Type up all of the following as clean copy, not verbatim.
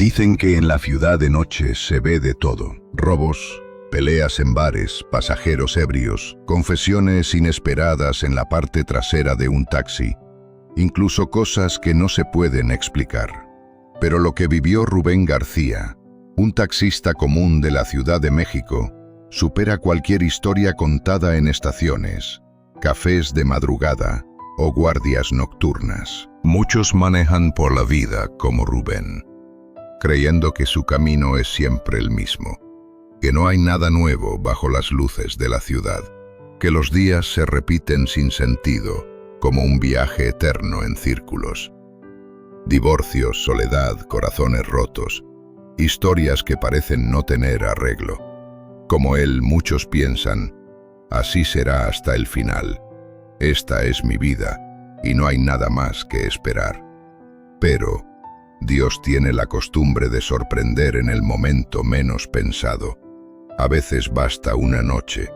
Dicen que en la ciudad de noche se ve de todo: robos, peleas en bares, pasajeros ebrios, confesiones inesperadas en la parte trasera de un taxi, incluso cosas que no se pueden explicar. Pero lo que vivió Rubén García, un taxista común de la Ciudad de México, supera cualquier historia contada en estaciones, cafés de madrugada o guardias nocturnas. Muchos manejan por la vida como Rubén, creyendo que su camino es siempre el mismo, que no hay nada nuevo bajo las luces de la ciudad, que los días se repiten sin sentido, como un viaje eterno en círculos. Divorcios, soledad, corazones rotos, historias que parecen no tener arreglo. Como él, muchos piensan: así será hasta el final. Esta es mi vida y no hay nada más que esperar. Pero Dios tiene la costumbre de sorprender en el momento menos pensado. A veces basta una noche,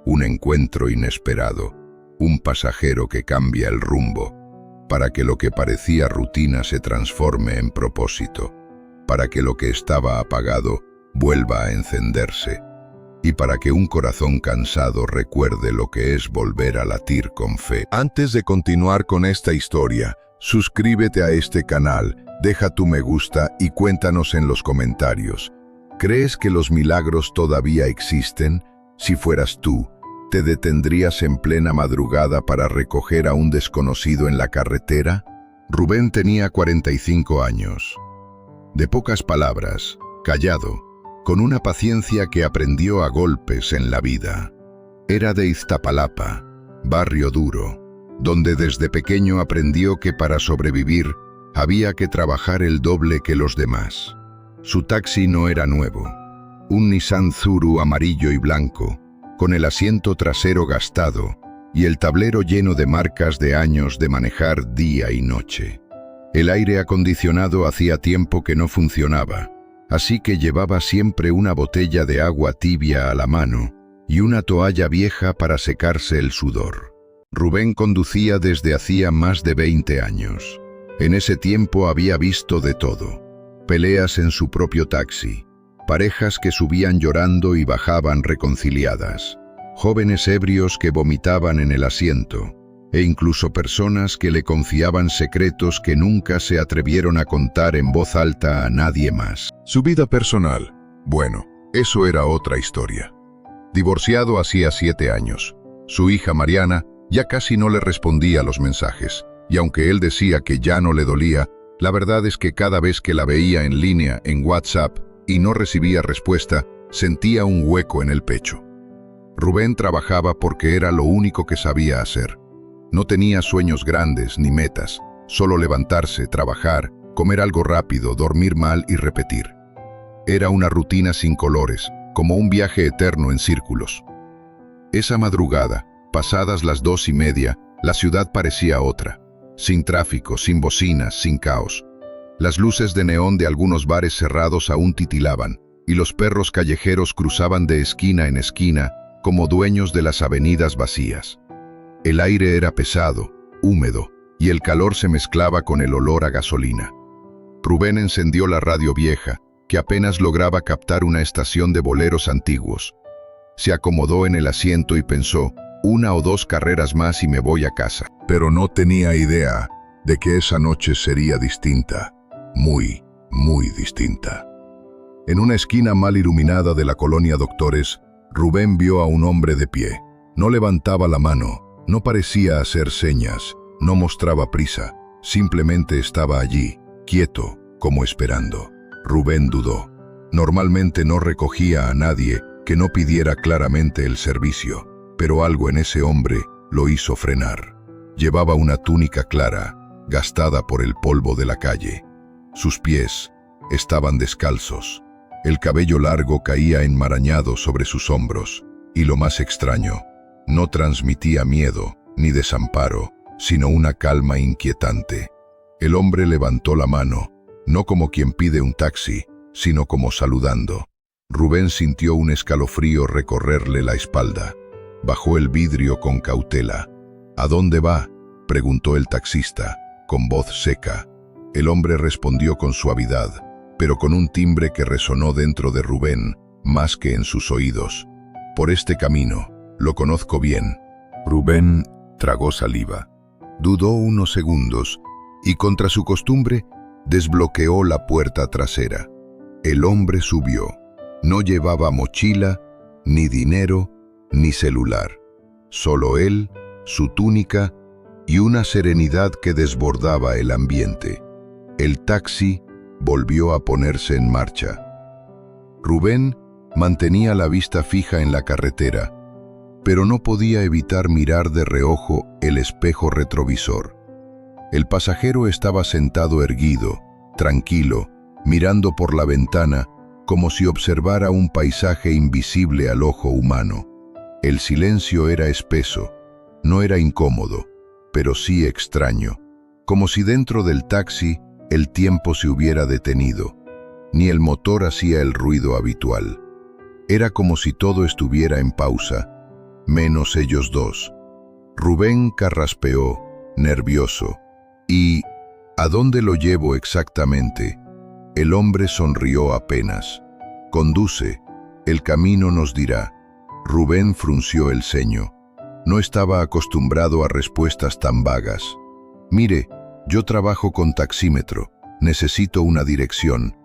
un encuentro inesperado, un pasajero que cambia el rumbo, para que lo que parecía rutina se transforme en propósito, para que lo que estaba apagado vuelva a encenderse, y para que un corazón cansado recuerde lo que es volver a latir con fe. Antes de continuar con esta historia, suscríbete a este canal, deja tu me gusta y cuéntanos en los comentarios: ¿crees que los milagros todavía existen? Si fueras tú, ¿te detendrías en plena madrugada para recoger a un desconocido en la carretera? Rubén tenía 45 años. De pocas palabras, callado, con una paciencia que aprendió a golpes en la vida. Era de Iztapalapa, barrio duro, donde desde pequeño aprendió que para sobrevivir había que trabajar el doble que los demás. Su taxi no era nuevo, un Nissan Zuru amarillo y blanco, con el asiento trasero gastado y el tablero lleno de marcas de años de manejar día y noche. El aire acondicionado hacía tiempo que no funcionaba, así que llevaba siempre una botella de agua tibia a la mano y una toalla vieja para secarse el sudor. Rubén conducía desde hacía más de 20 años. En ese tiempo había visto de todo: peleas en su propio taxi, parejas que subían llorando y bajaban reconciliadas, jóvenes ebrios que vomitaban en el asiento, e incluso personas que le confiaban secretos que nunca se atrevieron a contar en voz alta a nadie más. Su vida personal, bueno, eso era otra historia. Divorciado hacía 7 años. Su hija Mariana ya casi no le respondía a los mensajes, y aunque él decía que ya no le dolía, la verdad es que cada vez que la veía en línea en WhatsApp y no recibía respuesta, sentía un hueco en el pecho. Rubén trabajaba porque era lo único que sabía hacer. No tenía sueños grandes ni metas, solo levantarse, trabajar, comer algo rápido, dormir mal y repetir. Era una rutina sin colores, como un viaje eterno en círculos. Esa madrugada, pasadas las 2:30, la ciudad parecía otra, sin tráfico, sin bocinas, sin caos. Las luces de neón de algunos bares cerrados aún titilaban, y los perros callejeros cruzaban de esquina en esquina como dueños de las avenidas vacías. El aire era pesado, húmedo, y el calor se mezclaba con el olor a gasolina. Rubén encendió la radio vieja, que apenas lograba captar una estación de boleros antiguos. Se acomodó en el asiento y pensó: 1 o 2 carreras más y me voy a casa. Pero no tenía idea de que esa noche sería distinta, muy, muy distinta. En una esquina mal iluminada de la colonia Doctores, Rubén vio a un hombre de pie. No levantaba la mano, no parecía hacer señas, no mostraba prisa, simplemente estaba allí, quieto, como esperando. Rubén dudó. Normalmente no recogía a nadie que no pidiera claramente el servicio, pero algo en ese hombre lo hizo frenar. Llevaba una túnica clara, gastada por el polvo de la calle. Sus pies estaban descalzos. El cabello largo caía enmarañado sobre sus hombros, y lo más extraño, no transmitía miedo ni desamparo, sino una calma inquietante. El hombre levantó la mano, no como quien pide un taxi, sino como saludando. Rubén sintió un escalofrío recorrerle la espalda. Bajó el vidrio con cautela. ¿A dónde va?, preguntó el taxista, con voz seca. El hombre respondió con suavidad: pero con un timbre que resonó dentro de Rubén más que en sus oídos. «Por este camino, lo conozco bien». Rubén tragó saliva. Dudó unos segundos y, contra su costumbre, desbloqueó la puerta trasera. El hombre subió. No llevaba mochila, ni dinero, ni celular. Solo él, su túnica y una serenidad que desbordaba el ambiente. El taxi volvió a ponerse en marcha. Rubén mantenía la vista fija en la carretera, pero no podía evitar mirar de reojo el espejo retrovisor. El pasajero estaba sentado erguido, tranquilo, mirando por la ventana como si observara un paisaje invisible al ojo humano. El silencio era espeso, no era incómodo, pero sí extraño, como si dentro del taxi el tiempo se hubiera detenido. Ni el motor hacía el ruido habitual. Era como si todo estuviera en pausa, menos ellos dos. Rubén carraspeó, nervioso. «¿Y a dónde lo llevo exactamente?». El hombre sonrió apenas. «Conduce, el camino nos dirá». Rubén frunció el ceño. No estaba acostumbrado a respuestas tan vagas. «Mire, yo trabajo con taxímetro. Necesito una dirección».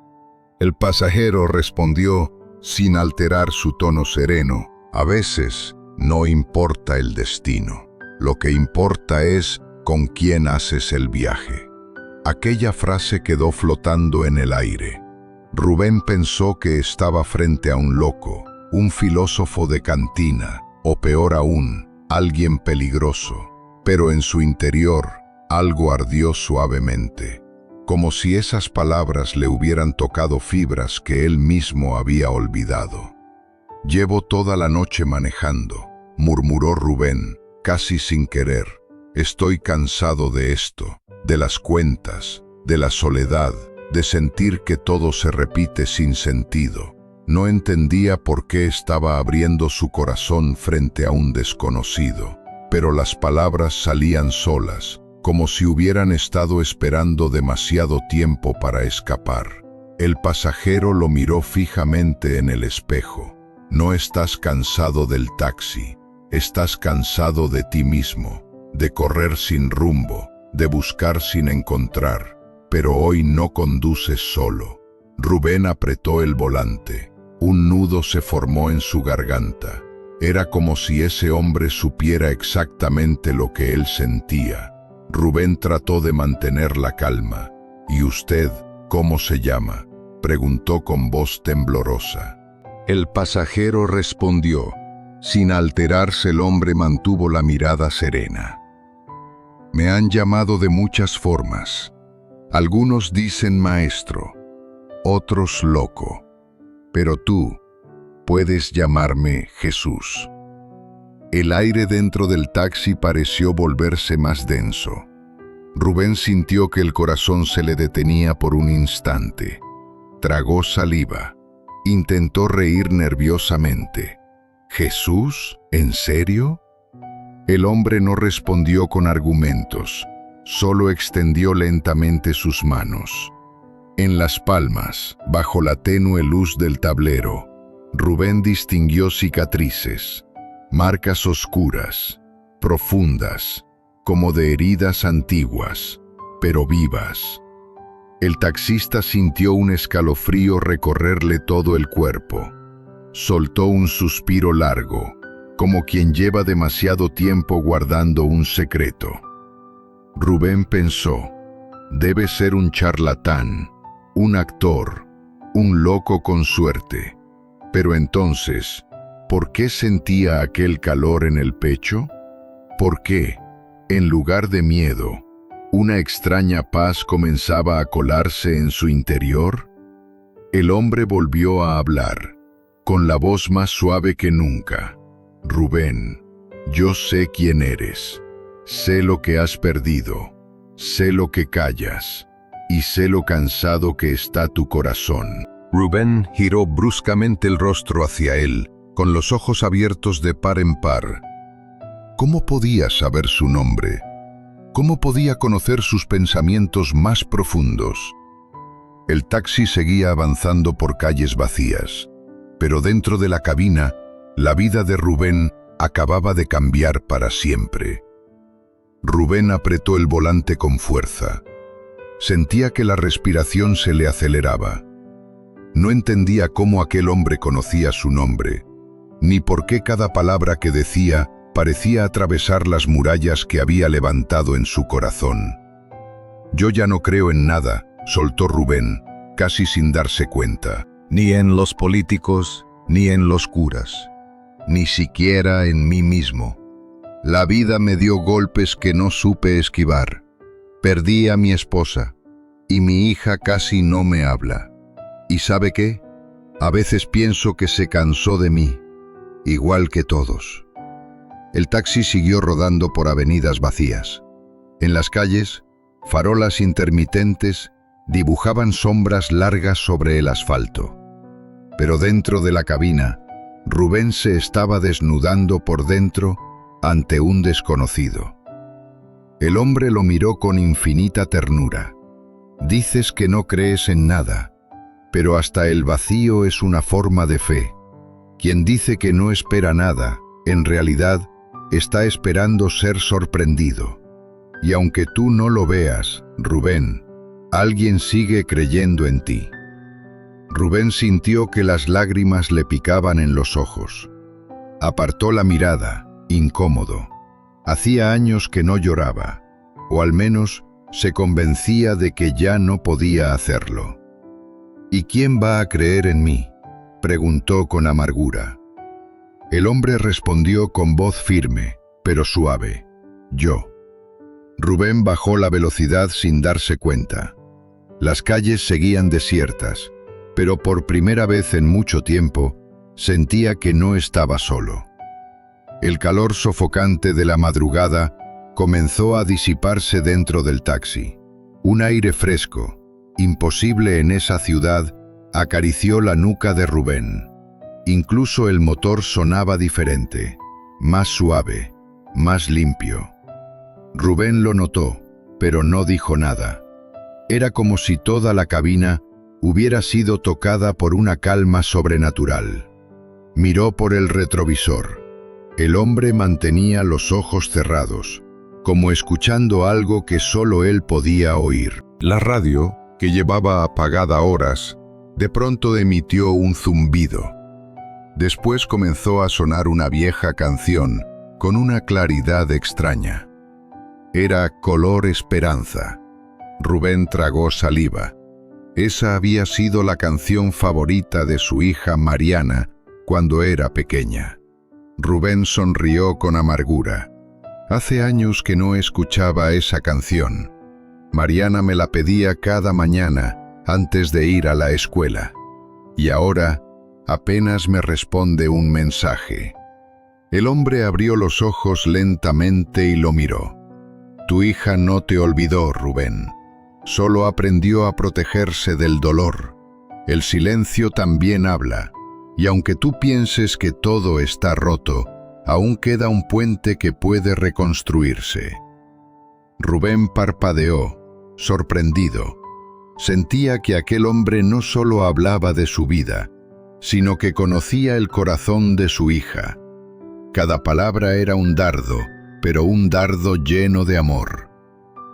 El pasajero respondió sin alterar su tono sereno: «A veces no importa el destino. Lo que importa es con quién haces el viaje». Aquella frase quedó flotando en el aire. Rubén pensó que estaba frente a un loco, un filósofo de cantina, o peor aún, alguien peligroso. Pero en su interior, algo ardió suavemente, como si esas palabras le hubieran tocado fibras que él mismo había olvidado. «Llevo toda la noche manejando», murmuró Rubén, casi sin querer. «Estoy cansado de esto, de las cuentas, de la soledad, de sentir que todo se repite sin sentido». No entendía por qué estaba abriendo su corazón frente a un desconocido, pero las palabras salían solas, como si hubieran estado esperando demasiado tiempo para escapar. El pasajero lo miró fijamente en el espejo. «No estás cansado del taxi, estás cansado de ti mismo, de correr sin rumbo, de buscar sin encontrar, pero hoy no conduces solo». Rubén apretó el volante. Un nudo se formó en su garganta. Era como si ese hombre supiera exactamente lo que él sentía. Rubén trató de mantener la calma. «¿Y usted, cómo se llama?», preguntó con voz temblorosa. El pasajero respondió. Sin alterarse, el hombre mantuvo la mirada serena. «Me han llamado de muchas formas. Algunos dicen maestro, otros loco. Pero tú puedes llamarme Jesús». El aire dentro del taxi pareció volverse más denso. Rubén sintió que el corazón se le detenía por un instante. Tragó saliva. Intentó reír nerviosamente. «¿Jesús? ¿En serio?». El hombre no respondió con argumentos, solo extendió lentamente sus manos. En las palmas, bajo la tenue luz del tablero, Rubén distinguió cicatrices, marcas oscuras, profundas, como de heridas antiguas, pero vivas. El taxista sintió un escalofrío recorrerle todo el cuerpo. Soltó un suspiro largo, como quien lleva demasiado tiempo guardando un secreto. Rubén pensó: «Debe ser un charlatán, un actor, un loco con suerte». Pero entonces, ¿por qué sentía aquel calor en el pecho? ¿Por qué, en lugar de miedo, una extraña paz comenzaba a colarse en su interior? El hombre volvió a hablar, con la voz más suave que nunca. «Rubén, yo sé quién eres. Sé lo que has perdido. Sé lo que callas. Y sé lo cansado que está tu corazón». Rubén giró bruscamente el rostro hacia él, con los ojos abiertos de par en par. ¿Cómo podía saber su nombre? ¿Cómo podía conocer sus pensamientos más profundos? El taxi seguía avanzando por calles vacías, pero dentro de la cabina, la vida de Rubén acababa de cambiar para siempre. Rubén apretó el volante con fuerza. Sentía que la respiración se le aceleraba. No entendía cómo aquel hombre conocía su nombre, ni por qué cada palabra que decía parecía atravesar las murallas que había levantado en su corazón. «Yo ya no creo en nada», soltó Rubén, casi sin darse cuenta. «Ni en los políticos, ni en los curas, ni siquiera en mí mismo. La vida me dio golpes que no supe esquivar. Perdí a mi esposa, y mi hija casi no me habla. ¿Y sabe qué? A veces pienso que se cansó de mí, igual que todos». El taxi siguió rodando por avenidas vacías. En las calles, farolas intermitentes dibujaban sombras largas sobre el asfalto. Pero dentro de la cabina, Rubén se estaba desnudando por dentro ante un desconocido. El hombre lo miró con infinita ternura. «Dices que no crees en nada, pero hasta el vacío es una forma de fe. Quien dice que no espera nada, en realidad, está esperando ser sorprendido. Y aunque tú no lo veas, Rubén, alguien sigue creyendo en ti». Rubén sintió que las lágrimas le picaban en los ojos. Apartó la mirada, incómodo. Hacía años que no lloraba, o al menos se convencía de que ya no podía hacerlo. «¿Y quién va a creer en mí?», preguntó con amargura. El hombre respondió con voz firme, pero suave: «Yo». Rubén bajó la velocidad sin darse cuenta. Las calles seguían desiertas, pero por primera vez en mucho tiempo sentía que no estaba solo. El calor sofocante de la madrugada comenzó a disiparse dentro del taxi. Un aire fresco, imposible en esa ciudad, acarició la nuca de Rubén. Incluso el motor sonaba diferente, más suave, más limpio. Rubén lo notó, pero no dijo nada. Era como si toda la cabina hubiera sido tocada por una calma sobrenatural. Miró por el retrovisor. El hombre mantenía los ojos cerrados, como escuchando algo que solo él podía oír. La radio, que llevaba apagada horas, de pronto emitió un zumbido. Después comenzó a sonar una vieja canción con una claridad extraña. Era Color Esperanza. Rubén tragó saliva. Esa había sido la canción favorita de su hija Mariana cuando era pequeña. Rubén sonrió con amargura. Hace años que no escuchaba esa canción. Mariana me la pedía cada mañana antes de ir a la escuela. Y ahora apenas me responde un mensaje. El hombre abrió los ojos lentamente y lo miró. Tu hija no te olvidó, Rubén. Solo aprendió a protegerse del dolor. El silencio también habla, y aunque tú pienses que todo está roto, aún queda un puente que puede reconstruirse. Rubén parpadeó, sorprendido. Sentía que aquel hombre no solo hablaba de su vida, sino que conocía el corazón de su hija. Cada palabra era un dardo, pero un dardo lleno de amor.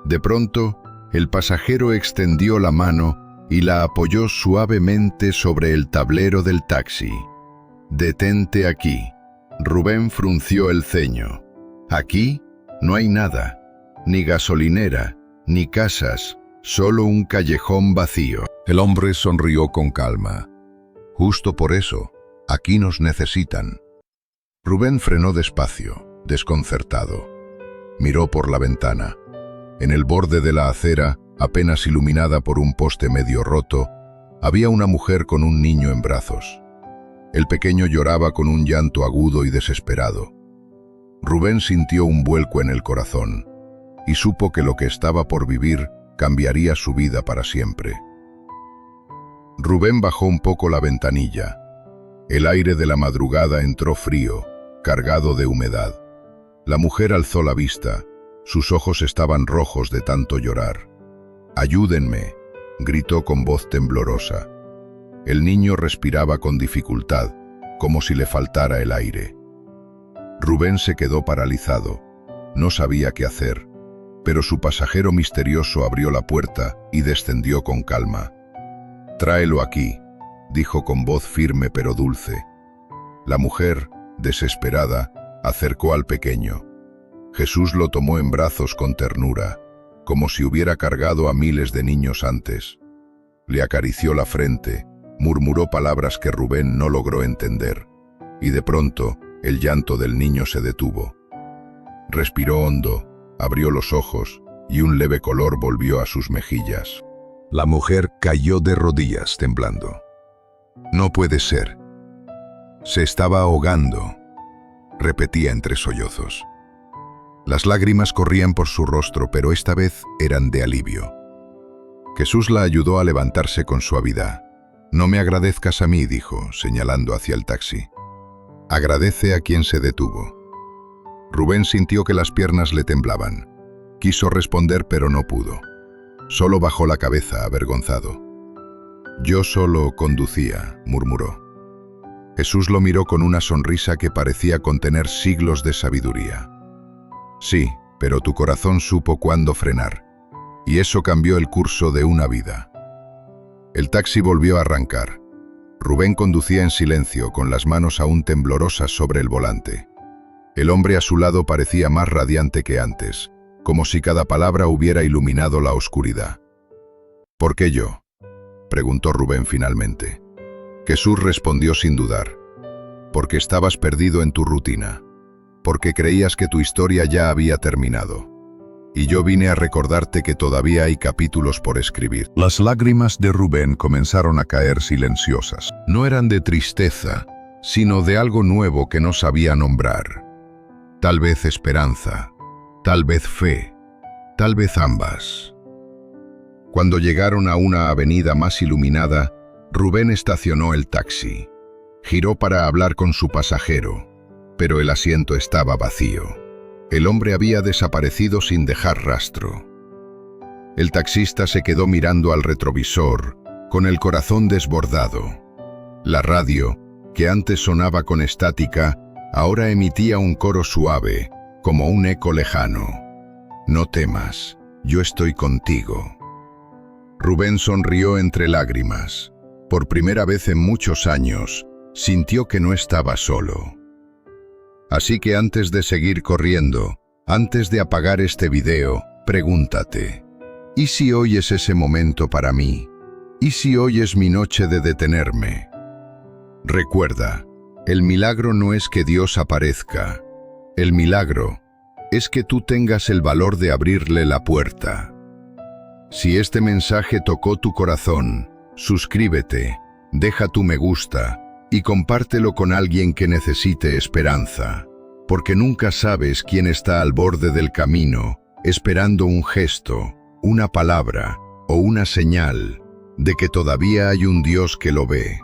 De pronto, el pasajero extendió la mano y la apoyó suavemente sobre el tablero del taxi. «Detente aquí». Rubén frunció el ceño. «Aquí no hay nada, ni gasolinera, ni casas, solo un callejón vacío». El hombre sonrió con calma. «Justo por eso, aquí nos necesitan». Rubén frenó despacio, desconcertado. Miró por la ventana. En el borde de la acera, apenas iluminada por un poste medio roto, había una mujer con un niño en brazos. El pequeño lloraba con un llanto agudo y desesperado. Rubén sintió un vuelco en el corazón y supo que lo que estaba por vivir cambiaría su vida para siempre. Rubén bajó un poco la ventanilla. El aire de la madrugada entró frío, cargado de humedad. La mujer alzó la vista. Sus ojos estaban rojos de tanto llorar. «Ayúdenme», gritó con voz temblorosa. El niño respiraba con dificultad, como si le faltara el aire. Rubén se quedó paralizado. No sabía qué hacer, pero su pasajero misterioso abrió la puerta y descendió con calma. «Tráelo aquí», dijo con voz firme pero dulce. La mujer, desesperada, acercó al pequeño. Jesús lo tomó en brazos con ternura, como si hubiera cargado a miles de niños antes. Le acarició la frente, murmuró palabras que Rubén no logró entender, y de pronto el llanto del niño se detuvo. Respiró hondo, abrió los ojos y un leve color volvió a sus mejillas. La mujer cayó de rodillas temblando. «No puede ser. Se estaba ahogando», repetía entre sollozos. Las lágrimas corrían por su rostro, pero esta vez eran de alivio. Jesús la ayudó a levantarse con suavidad. «No me agradezcas a mí», dijo, señalando hacia el taxi. «Agradece a quien se detuvo». Rubén sintió que las piernas le temblaban. Quiso responder, pero no pudo. Solo bajó la cabeza, avergonzado. «Yo solo conducía», murmuró. Jesús lo miró con una sonrisa que parecía contener siglos de sabiduría. «Sí, pero tu corazón supo cuándo frenar, y eso cambió el curso de una vida». El taxi volvió a arrancar. Rubén conducía en silencio, con las manos aún temblorosas sobre el volante. El hombre a su lado parecía más radiante que antes, como si cada palabra hubiera iluminado la oscuridad. «¿Por qué yo?», preguntó Rubén finalmente. Jesús respondió sin dudar. «Porque estabas perdido en tu rutina, porque creías que tu historia ya había terminado. Y yo vine a recordarte que todavía hay capítulos por escribir». Las lágrimas de Rubén comenzaron a caer silenciosas. No eran de tristeza, sino de algo nuevo que no sabía nombrar. Tal vez esperanza, tal vez fe, tal vez ambas. Cuando llegaron a una avenida más iluminada, Rubén estacionó el taxi. Giró para hablar con su pasajero, pero el asiento estaba vacío. El hombre había desaparecido sin dejar rastro. El taxista se quedó mirando al retrovisor, con el corazón desbordado. La radio, que antes sonaba con estática, ahora emitía un coro suave, como un eco lejano. «No temas, yo estoy contigo». Rubén sonrió entre lágrimas. Por primera vez en muchos años, sintió que no estaba solo. Así que antes de seguir corriendo, antes de apagar este video, pregúntate: ¿y si hoy es ese momento para mí? ¿Y si hoy es mi noche de detenerme? Recuerda, el milagro no es que Dios aparezca. El milagro es que tú tengas el valor de abrirle la puerta. Si este mensaje tocó tu corazón, suscríbete, deja tu me gusta y compártelo con alguien que necesite esperanza, porque nunca sabes quién está al borde del camino, esperando un gesto, una palabra o una señal de que todavía hay un Dios que lo ve.